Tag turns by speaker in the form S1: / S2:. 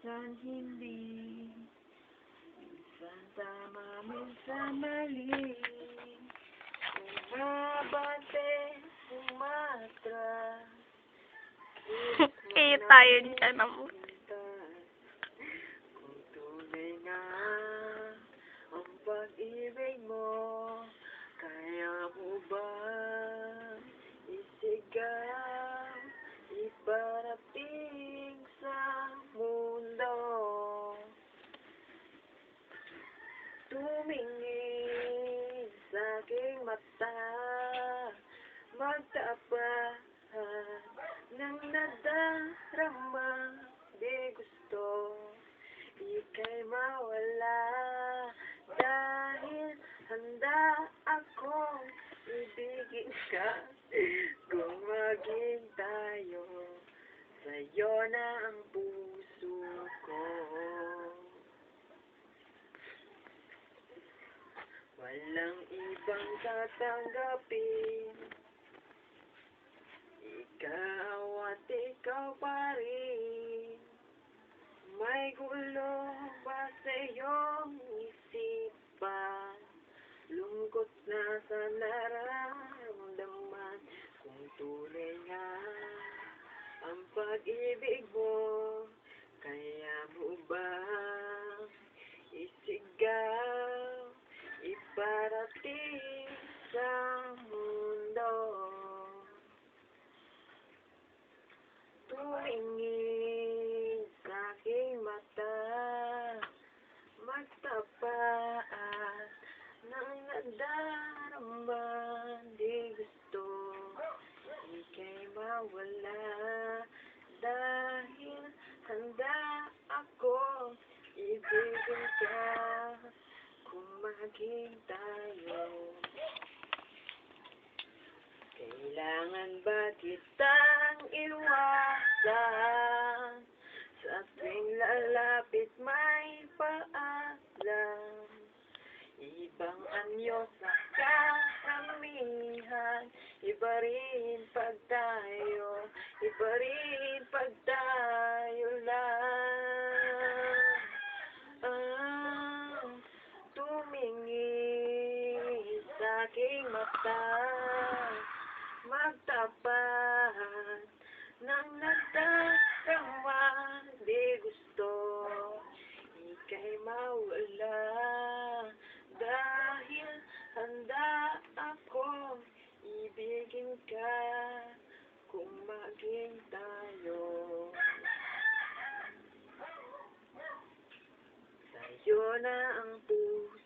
S1: minsan hindi, minsan tama, minsan mali. Umabante, umatras,
S2: Kaya tayo dyan ang
S1: kung tunay nga ang pag-ibig mo, kaya mo ba isigaw, iparating sa mundo? Tumingin sa aking mata, magtapat ng nadarama, di gusto ika'y mawala, dahil handa akong ibigin ka. Kung maging tayo, sa'yo na ang puso ko. Walang ibang tatanggapin, ikaw at ikaw pa rin. May gulo ba sa iyong isipan? Lungkot na sa nararamdaman, kung tunay nga ang pag-ibig mo, kaya mo ba isigaw, iparating sa mundo? Tumingin sa aking mata, magtapat ng nadarama, di gusto ika'y mawala, dahil handa ako ibigin ka. Kung maging tayo, kailangan ba kitang iwasan? Sa tuwing lalapit may paalam, ibang anyo sa karamihan. Iba rin pag tayo, iba rin pag tayo lang. Tumingin sa aking mata, magtapat ng nadarama, di gusto ika'y mawala, dahil handa ako ibigin ka. Kung maging tayo, sa'yo na ang puso.